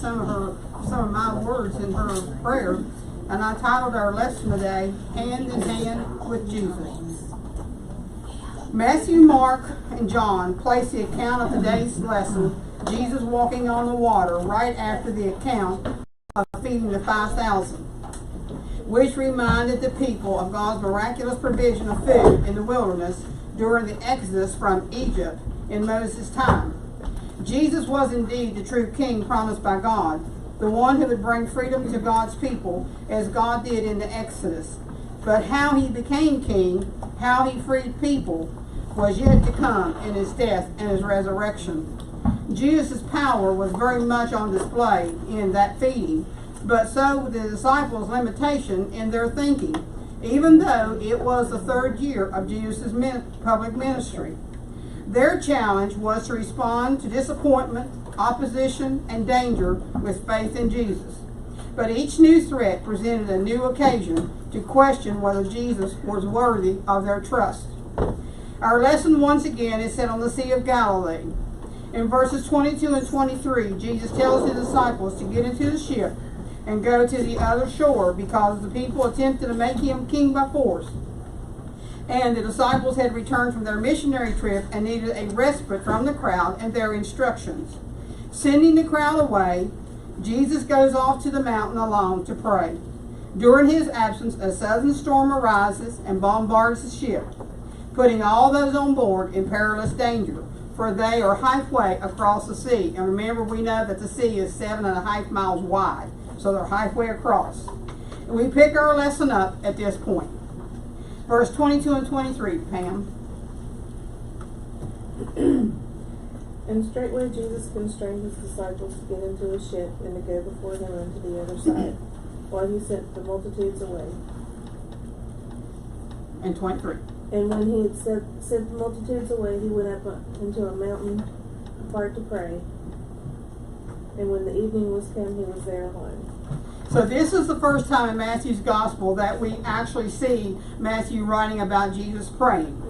some of my words in her prayer, and I titled our lesson today, Hand in Hand with Jesus. Matthew, Mark, and John place the account of today's lesson, Jesus walking on the water, right after the account of feeding the 5,000, which reminded the people of God's miraculous provision of food in the wilderness during the exodus from Egypt in Moses' time. Jesus was indeed the true king promised by God, the one who would bring freedom to God's people as God did in the Exodus. But how he became king, how he freed people, was yet to come in his death and his resurrection. Jesus' power was very much on display in that feeding, but so was the disciples' limitation in their thinking, even though it was the third year of Jesus' public ministry. Their challenge was to respond to disappointment, opposition, and danger with faith in Jesus. But each new threat presented a new occasion to question whether Jesus was worthy of their trust. Our lesson once again is set on the Sea of Galilee. In verses 22 and 23, Jesus tells his disciples to get into the ship and go to the other shore because the people attempted to make him king by force. And the disciples had returned from their missionary trip and needed a respite from the crowd and their instructions. Sending the crowd away, Jesus goes off to the mountain alone to pray. During his absence, a sudden storm arises and bombards the ship, putting all those on board in perilous danger, for they are halfway across the sea. And remember, we know that the sea is 7.5 miles wide, so they're halfway across. And we pick our lesson up at this point. Verse 22 and 23, Pam. And straightway Jesus constrained his disciples to get into a ship and to go before him unto the other side, while he sent the multitudes away. And 23. And when he had sent the multitudes away, he went up into a mountain apart to pray. And when the evening was come, he was there alone. So this is the first time in Matthew's gospel that we actually see Matthew writing about Jesus praying.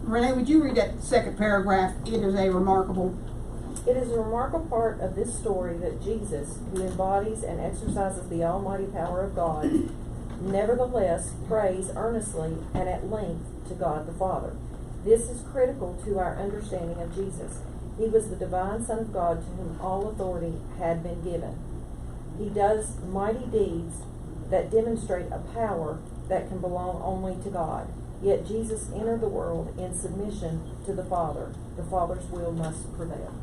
Renee, would you read that second paragraph? It is a remarkable. It is a remarkable part of this story that Jesus, who embodies and exercises the almighty power of God, nevertheless prays earnestly and at length to God the Father. This is critical to our understanding of Jesus. He was the divine Son of God to whom all authority had been given. He does mighty deeds that demonstrate a power that can belong only to God. Yet Jesus entered the world in submission to the Father. The Father's will must prevail.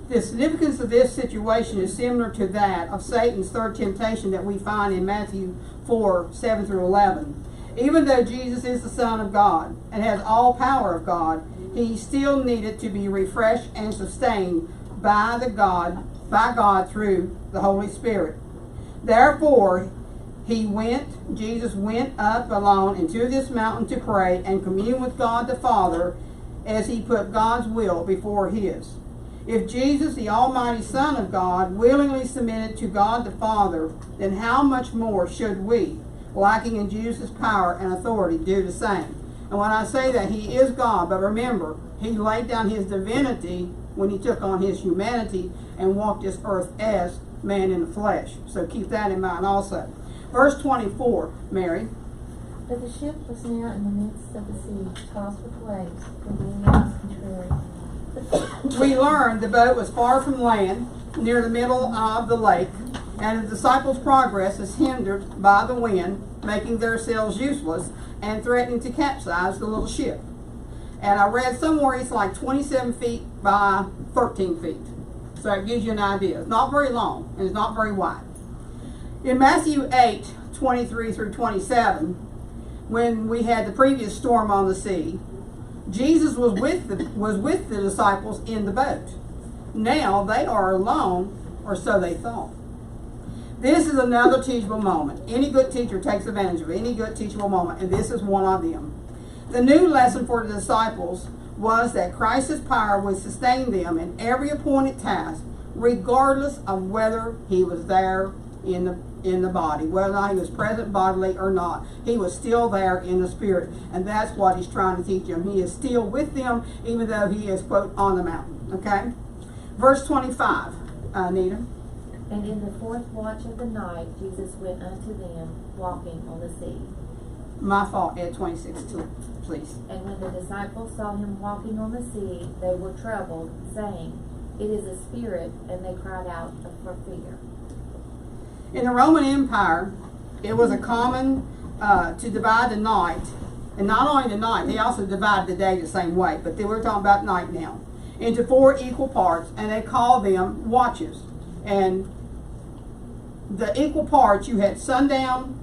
The significance of this situation is similar to that of Satan's third temptation that we find in Matthew 4, 7 through 11. Even though Jesus is the Son of God and has all power of God, he still needed to be refreshed and sustained by God through the Holy Spirit. Therefore, Jesus went up alone into this mountain to pray and commune with God the Father as he put God's will before his. If Jesus, the Almighty Son of God, willingly submitted to God the Father, then how much more should we, lacking in Jesus' power and authority, do the same? And when I say that, he is God, but remember, he laid down his divinity when he took on his humanity and walked this earth as man in the flesh. So keep that in mind also. Verse 24, Mary. But the ship was now in the midst of the sea, tossed with waves, for the wind was contrary. We learned the boat was far from land, near the middle of the lake, and the disciples' progress is hindered by the wind, making their sails useless and threatening to capsize the little ship. And I read somewhere it's like 27 feet by 13 feet. So it gives you an idea. It's not very long, and it's not very wide. In Matthew 8, 23 through 27, when we had the previous storm on the sea, Jesus was with the disciples in the boat. Now they are alone, or so they thought. This is another teachable moment. Any good teacher takes advantage of any good teachable moment, and this is one of them. The new lesson for the disciples was that Christ's power would sustain them in every appointed task, regardless of whether he was there in the body, whether or not he was present bodily or not. He was still there in the spirit, and that's what he's trying to teach them. He is still with them, even though he is, quote, on the mountain. Okay? Verse 25. Anita. And in the fourth watch of the night, Jesus went unto them, walking on the sea. My fault, add 26 to it, please. And when the disciples saw him walking on the sea, they were troubled, saying, It is a spirit, and they cried out for fear. In the Roman Empire, it was a common to divide the night, and not only the night, they also divided the day the same way, but we're talking about night now, into 4 equal parts, and they called them watches. And the equal parts, you had sundown,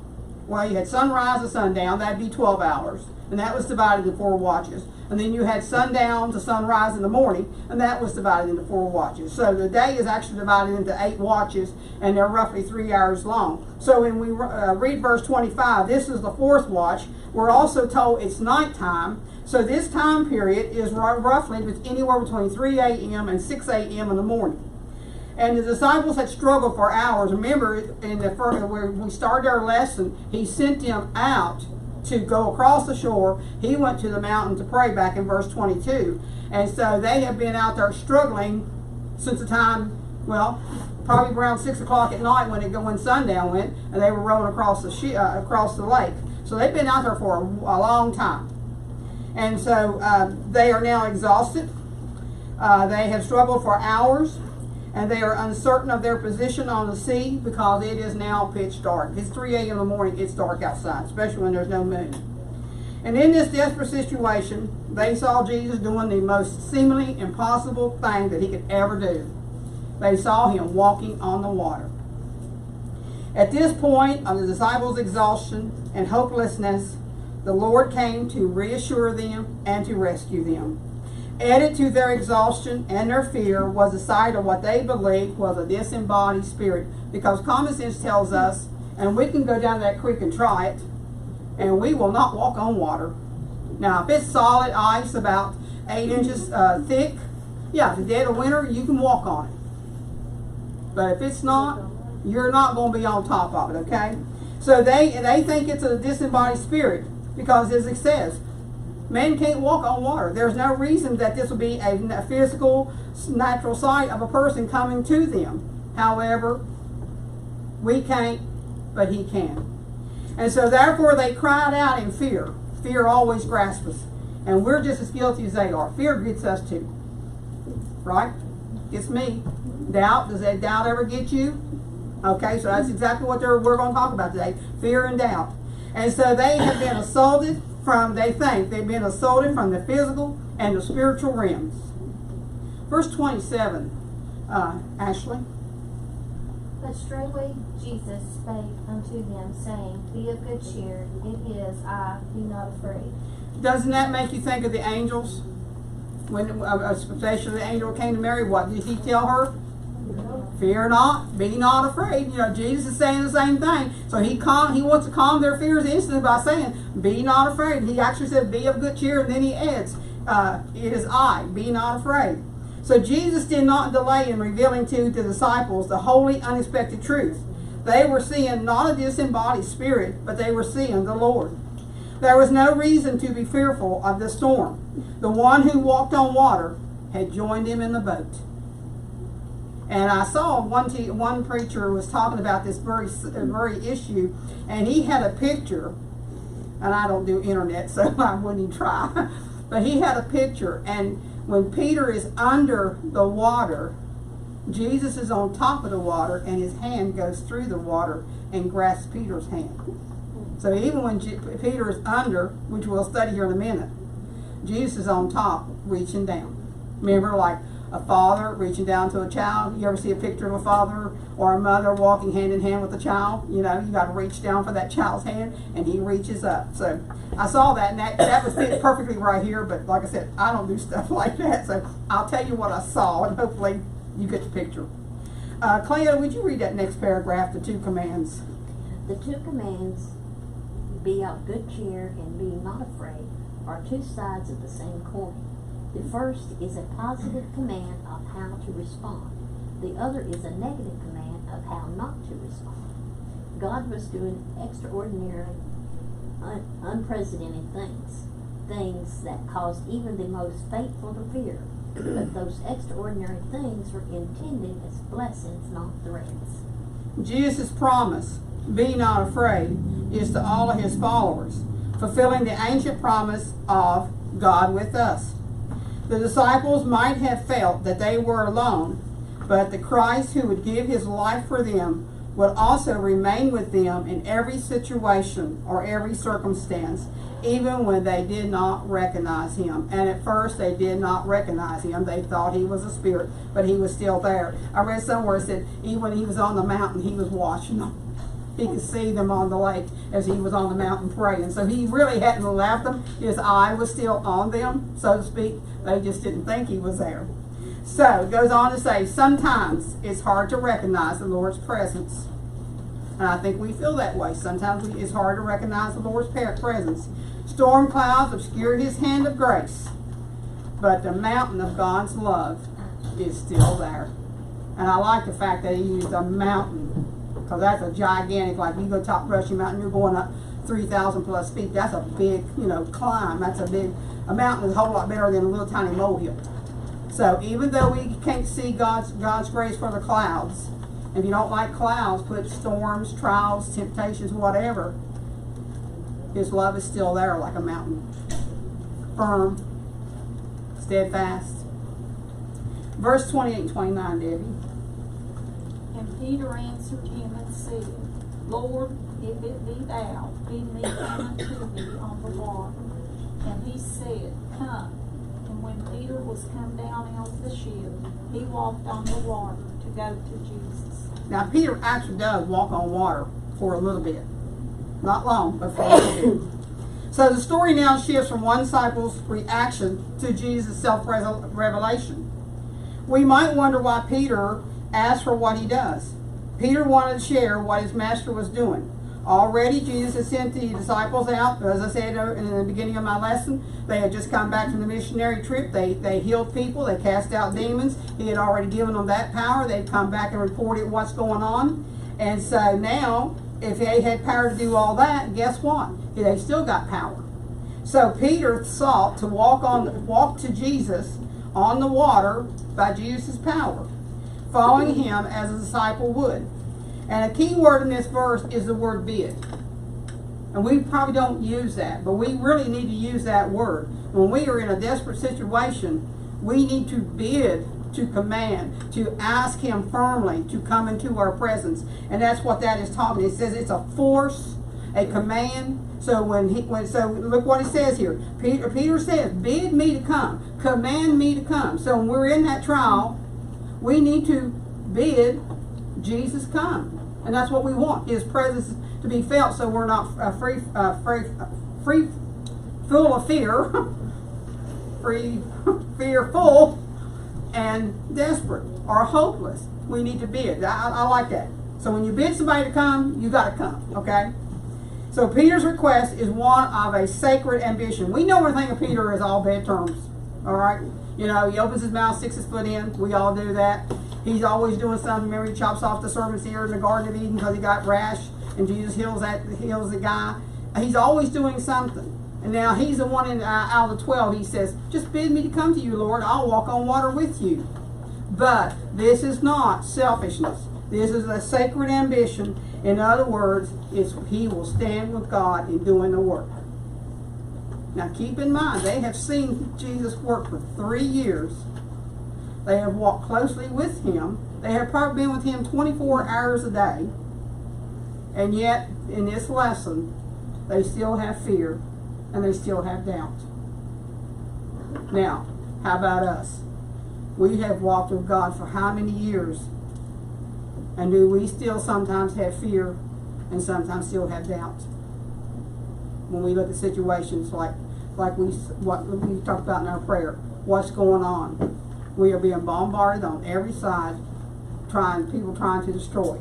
well, you had sunrise to sundown, that'd be 12 hours, and that was divided into 4 watches. And then you had sundown to sunrise in the morning, and that was divided into 4 watches. So the day is actually divided into 8 watches, and they're roughly 3 hours long. So when we read verse 25, this is the 4th watch. We're also told it's nighttime. So this time period is roughly anywhere between 3 a.m. and 6 a.m. in the morning. And the disciples had struggled for hours. Remember, in the first, where we started our lesson, he sent them out to go across the shore. He went to the mountain to pray back in verse 22. And so they have been out there struggling since the time, well, probably around 6 o'clock at night when sundown went, and they were rowing across the lake. So they've been out there for a long time. And so they are now exhausted. They have struggled for hours. And they are uncertain of their position on the sea because it is now pitch dark. It's 3 a.m. in the morning, it's dark outside, especially when there's no moon. And in this desperate situation, they saw Jesus doing the most seemingly impossible thing that he could ever do. They saw him walking on the water. At this point of the disciples' exhaustion and hopelessness, the Lord came to reassure them and to rescue them. Added to their exhaustion and their fear was the sight of what they believed was a disembodied spirit. Because common sense tells us, and we can go down to that creek and try it, and we will not walk on water. Now, if it's solid ice about 8 inches thick, yeah, the dead of winter, you can walk on it. But if it's not, you're not going to be on top of it, okay? So they think it's a disembodied spirit because, as it says, men can't walk on water. There's no reason that this would be a physical, natural sight of a person coming to them. However, we can't, but he can. And so therefore they cried out in fear. Fear always grasps us. And we're just as guilty as they are. Fear gets us too. Right? Gets me. Doubt. Does that doubt ever get you? Okay, so that's exactly what we're going to talk about today. Fear and doubt. And so they have been assaulted they've been assaulted from the physical and the spiritual realms. Verse 27, Ashley. But straightway Jesus spake unto them, saying, Be of good cheer, it is I, be not afraid. Doesn't that make you think of the angels? When especially the angel came to Mary, what did he tell her? Fear not, be not afraid. You know, Jesus is saying the same thing. So he wants to calm their fears instantly by saying, be not afraid. He actually said, be of good cheer, and then he adds, it is I, be not afraid. So Jesus did not delay in revealing to the disciples the wholly unexpected truth. They were seeing not a disembodied spirit, but they were seeing the Lord. There was no reason to be fearful of the storm. The one who walked on water had joined him in the boat. And I saw one preacher was talking about this very issue, and he had a picture, and I don't do internet, so I wouldn't even try, but he had a picture, and when Peter is under the water, Jesus is on top of the water, and his hand goes through the water and grasps Peter's hand. So even when Peter is under, which we'll study here in a minute, Jesus is on top, reaching down. Remember, like a father reaching down to a child. You ever see a picture of a father or a mother walking hand in hand with a child? You know, you got to reach down for that child's hand, and he reaches up. So I saw that, and that was fit perfectly right here. But like I said, I don't do stuff like that. So I'll tell you what I saw, and hopefully you get the picture. Cleo, would you read that next paragraph, the 2 commands? The 2 commands, be of good cheer and be not afraid, are 2 sides of the same coin. The first is a positive command of how to respond. The other is a negative command of how not to respond. God was doing extraordinary, unprecedented things that caused even the most faithful to fear. But those extraordinary things were intended as blessings, not threats. Jesus' promise, be not afraid, is to all of his followers, fulfilling the ancient promise of God with us. The disciples might have felt that they were alone, but the Christ who would give his life for them would also remain with them in every situation or every circumstance, even when they did not recognize him. And at first they did not recognize him. They thought he was a spirit, but he was still there. I read somewhere it said even when he was on the mountain, he was watching them. He could see them on the lake as he was on the mountain praying. So he really hadn't left them. His eye was still on them, so to speak. They just didn't think he was there. So it goes on to say, sometimes it's hard to recognize the Lord's presence. And I think we feel that way. Sometimes it's hard to recognize the Lord's presence. Storm clouds obscure his hand of grace, but the mountain of God's love is still there. And I like the fact that he used a mountain, because that's a gigantic, like you go top Brushy Mountain, you're going up 3,000 plus feet. That's a big, climb. That's a mountain is a whole lot better than a little tiny molehill. So even though we can't see God's grace for the clouds, if you don't like clouds, put storms, trials, temptations, whatever, his love is still there like a mountain. Firm, steadfast. Verse 28 and 29, Debbie. And Peter answered him and said, Lord, if it be thou, bid me come unto thee on the water. And he said, Come. And when Peter was come down out of the ship, he walked on the water to go to Jesus. Now Peter actually does walk on water for a little bit. Not long, but for a little bit. So the story now shifts from one disciple's reaction to Jesus' self-revelation. We might wonder why Peter asked for what he does. Peter wanted to share what his master was doing. Already Jesus had sent the disciples out. As I said in the beginning of my lesson, they had just come back from the missionary trip. They healed people. They cast out demons. He had already given them that power. They'd come back and reported what's going on. And so now, if they had power to do all that, guess what? They still got power. So Peter sought to walk to Jesus on the water by Jesus' power, following him as a disciple would. And a key word in this verse is the word bid. And we probably don't use that, but we really need to use that word. When we are in a desperate situation, we need to bid, to command, to ask him firmly to come into our presence. And that's what that is talking. It says it's a force, a command. So so look what it says here. Peter says, bid me to come, command me to come. So when we're in that trial, we need to bid Jesus come. And that's what we want, his presence to be felt, so we're not full of fear, fearful and desperate or hopeless. We need to bid. I like that. So when you bid somebody to come, you got to come, okay? So Peter's request is one of a sacred ambition. We know everything of Peter is all bad terms, all right? He opens his mouth, sticks his foot in. We all do that. He's always doing something. Remember, he chops off the serpent's ear in the Garden of Eden because he got rash, and Jesus heals the guy. He's always doing something. And now he's the one out of the 12. He says, just bid me to come to you, Lord. I'll walk on water with you. But this is not selfishness. This is a sacred ambition. In other words, he will stand with God in doing the work. Now keep in mind, they have seen Jesus work for 3 years. They have walked closely with him. They have probably been with him 24 hours a day. And yet, in this lesson, they still have fear and they still have doubt. Now, how about us? We have walked with God for how many years? And do we still sometimes have fear and sometimes still have doubt? When we look at situations like what we talked about in our prayer, what's going on? We are being bombarded on every side, people trying to destroy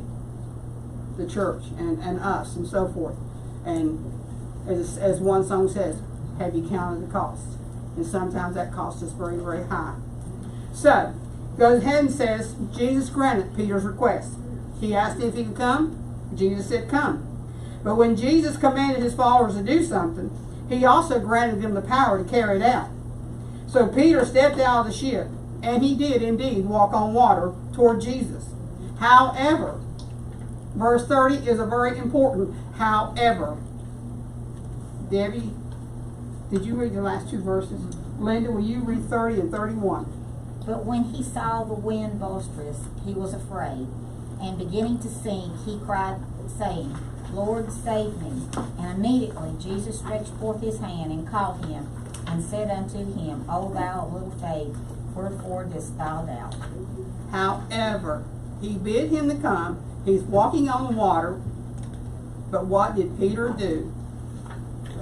the church and us and so forth. And as one song says, have you counted the cost? And sometimes that cost is very, very high. So, goes ahead and says, Jesus granted Peter's request. He asked if he could come. Jesus said, come. But when Jesus commanded his followers to do something, he also granted them the power to carry it out. So Peter stepped out of the ship and he did indeed walk on water toward Jesus. However, verse 30 is a very important however. Debbie, did you read the last two verses? Linda, will you read 30 and 31? But when he saw the wind boisterous, he was afraid, and beginning to sink, he cried, saying, Lord, save me. And immediately Jesus stretched forth his hand and caught him, and said unto him, O thou of little faith, wherefore dost thou doubt? However, he bid him to come. He's walking on the water. But what did Peter do?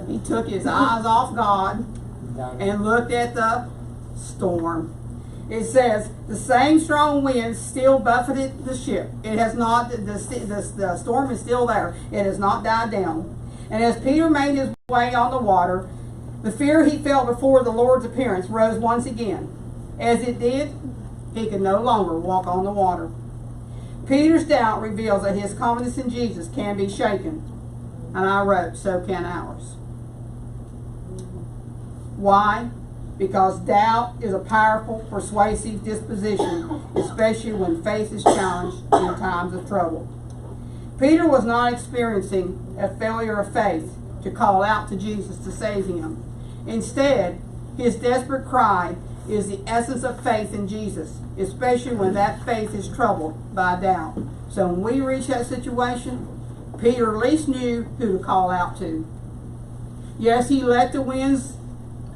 He took his eyes off God and looked at the storm. It says, the same strong wind still buffeted the ship. It has not, the storm is still there. It has not died down. And as Peter made his way on the water, the fear he felt before the Lord's appearance rose once again. As it did, he could no longer walk on the water. Peter's doubt reveals that his confidence in Jesus can be shaken. And I wrote, so can ours. Why? Because doubt is a powerful, persuasive disposition, especially when faith is challenged in times of trouble. Peter was not experiencing a failure of faith to call out to Jesus to save him. Instead, his desperate cry is the essence of faith in Jesus, especially when that faith is troubled by doubt. So when we reach that situation, Peter at least knew who to call out to. Yes, he let the winds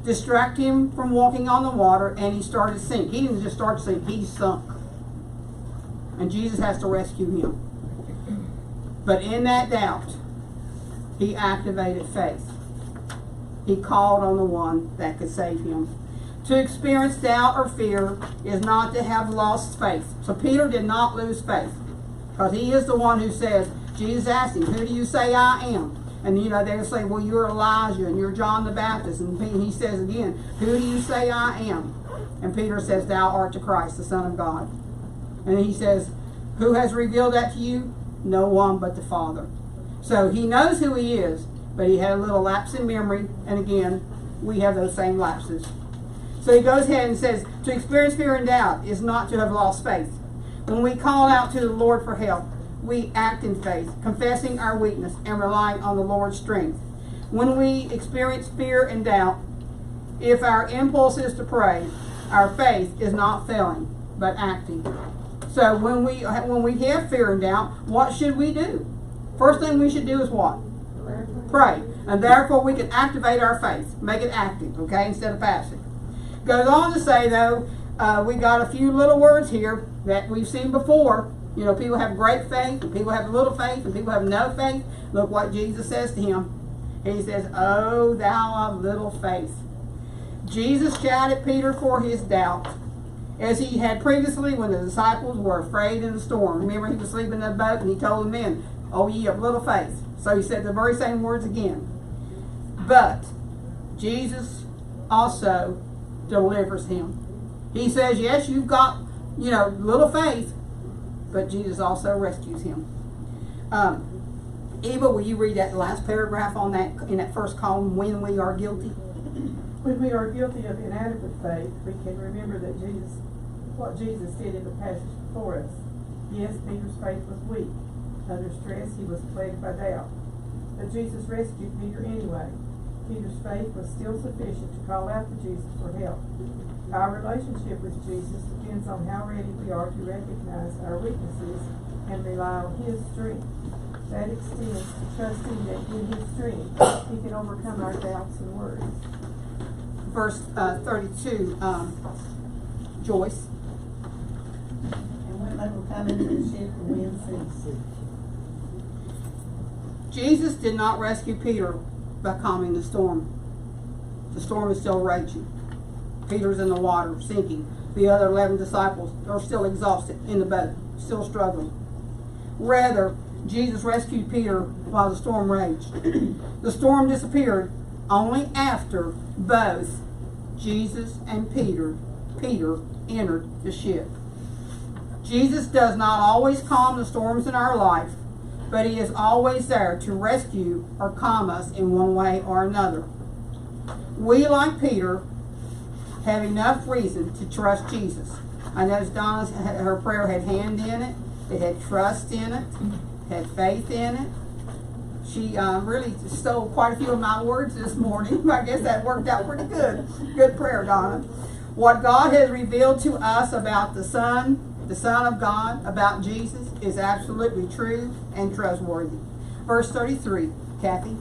distract him from walking on the water, and he started to sink. He didn't just start to sink, he sunk. And Jesus has to rescue him. But in that doubt, he activated faith. He called on the one that could save him. To experience doubt or fear is not to have lost faith. So Peter did not lose faith, because he is the one who says, Jesus asked him, who do you say I am? And they'll say, well, you're Elijah and you're John the Baptist. And he says again, who do you say I am? And Peter says, thou art the Christ, the Son of God. And he says, who has revealed that to you? No one but the Father. So he knows who he is, but he had a little lapse in memory. And again, we have those same lapses. So he goes ahead and says, to experience fear and doubt is not to have lost faith. When we call out to the Lord for help, we act in faith, confessing our weakness and relying on the Lord's strength. When we experience fear and doubt, if our impulse is to pray, our faith is not failing, but acting. So when we have fear and doubt, what should we do? First thing we should do is what? Pray. And therefore we can activate our faith, make it active, okay, instead of passive. Goes on to say, though, we got a few little words here that we've seen before. People have great faith, and people have little faith, and people have no faith. Look what Jesus says to him. He says, "O thou of little faith." Jesus chided Peter for his doubt, as he had previously when the disciples were afraid in the storm. Remember, he was sleeping in the boat, and he told the men, "O ye of little faith." So he said the very same words again. But Jesus also delivers him. He says, yes, you've got, little faith, but Jesus also rescues him. Eva, will you read that last paragraph on that in that first column, when we are guilty? When we are guilty of inadequate faith, we can remember that what Jesus did in the passage before us. Yes, Peter's faith was weak. Under stress, he was plagued by doubt. But Jesus rescued Peter anyway. Peter's faith was still sufficient to call out to Jesus for help. Our relationship with Jesus depends on how ready we are to recognize our weaknesses and rely on his strength. That extends to trusting that in his strength, he can overcome our doubts and worries. Verse 32, Joyce. And when they were coming to the ship, the wind ceased. Jesus did not rescue Peter by calming the storm. The storm is still raging. Peter's in the water, sinking. The other 11 disciples are still exhausted in the boat, still struggling. Rather, Jesus rescued Peter while the storm raged. The storm disappeared only after both Jesus and Peter entered the ship. Jesus does not always calm the storms in our life, but he is always there to rescue or calm us in one way or another. We, like Peter, have enough reason to trust Jesus. I noticed Donna's, her prayer had hand in it. It had trust in it. Had faith in it. She really stole quite a few of my words this morning. I guess that worked out pretty good. Good prayer, Donna. What God has revealed to us about the Son of God, about Jesus, is absolutely true and trustworthy. Verse 33, Kathy.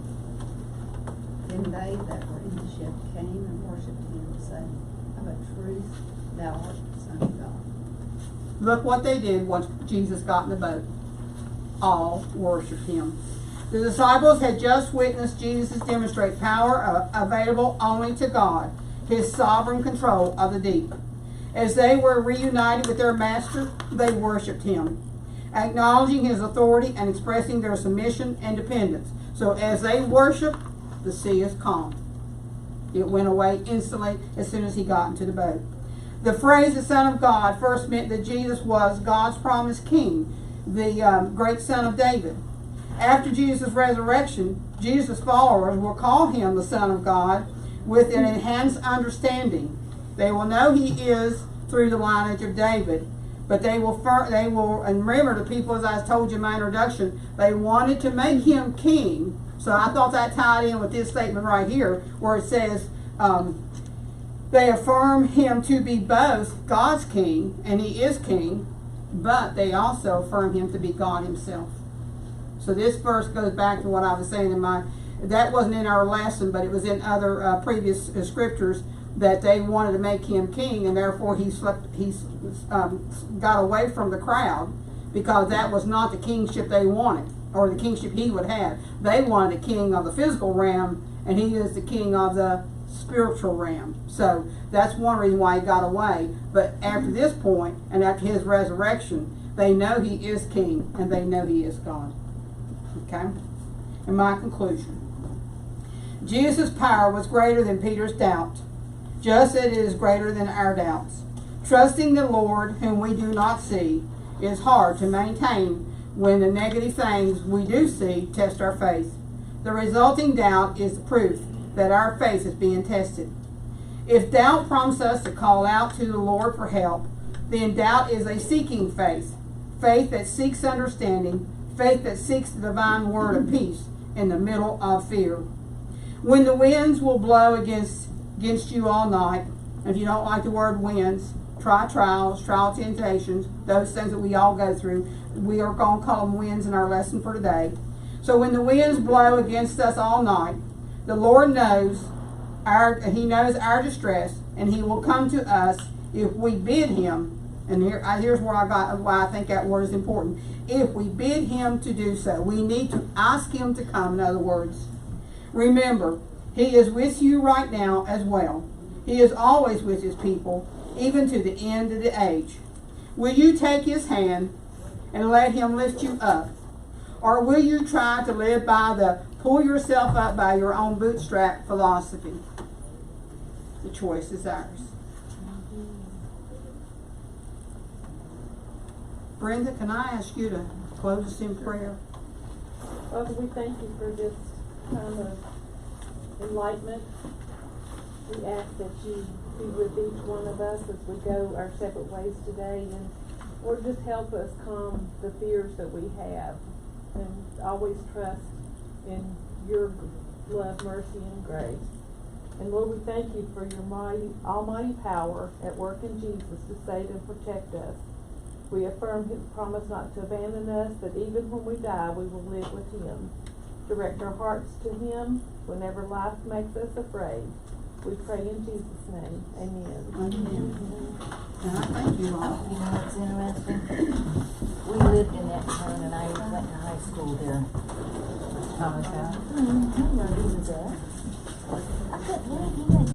Then they that were in the ship came and worshipped him, saying, Of a truth, thou art the Son of God. Look what they did once Jesus got in the boat. All worshipped him. The disciples had just witnessed Jesus demonstrate power available only to God, his sovereign control of the deep. As they were reunited with their master, they worshipped him, acknowledging his authority and expressing their submission and dependence. So as they worshiped, the sea is calm. It went away instantly as soon as he got into the boat. The phrase the Son of God first meant that Jesus was God's promised king, the great son of David. After Jesus' resurrection, Jesus' followers will call him the Son of God with an enhanced understanding. They will know he is through the lineage of David, but they will, and remember the people, as I told you in my introduction, they wanted to make him king. So I thought that tied in with this statement right here, where it says, they affirm him to be both God's king, and he is king, but they also affirm him to be God himself. So this verse goes back to what I was saying that wasn't in our lesson, but it was in other previous scriptures, that they wanted to make him king, and therefore he got away from the crowd, because that was not the kingship they wanted, or the kingship he would have. They wanted a king of the physical realm, and he is the king of the spiritual realm. So that's one reason why he got away. But after this point, and after his resurrection, they know he is king, and they know he is God. Okay? And my conclusion. Jesus' power was greater than Peter's doubt, just as it is greater than our doubts. Trusting the Lord, whom we do not see, is hard to maintain when the negative things we do see test our faith. The resulting doubt is the proof that our faith is being tested. If doubt prompts us to call out to the Lord for help, then doubt is a seeking faith. Faith that seeks understanding, faith that seeks the divine word of peace in the middle of fear. When the winds will blow against you all night, if you don't like the word winds, try trials, trial temptations, those things that we all go through. We are going to call them winds in our lesson for today. So when the winds blow against us all night, the Lord knows He knows our distress, and He will come to us if we bid Him. And here's why I think that word is important. If we bid Him to do so, we need to ask Him to come. In other words, remember, He is with you right now as well. He is always with His people, even to the end of the age. Will you take His hand and let Him lift you up? Or will you try to live by the pull yourself up by your own bootstrap philosophy? The choice is ours. Brenda, can I ask you to close us in prayer? Father, we thank you for this time of enlightenment. We ask that you be with each one of us as we go our separate ways today, and Lord, just help us calm the fears that we have, and always trust in your love, mercy, and grace. And Lord, we thank you for your mighty, almighty power at work in Jesus to save and protect us. We affirm His promise not to abandon us, that even when we die, we will live with Him. Direct our hearts to Him whenever life makes us afraid. We pray in Jesus' name. Amen. Amen. And I thank you all. You know what's interesting? We lived in that town, and I went to high school there. Thomas House. I know who was that. I couldn't believe he went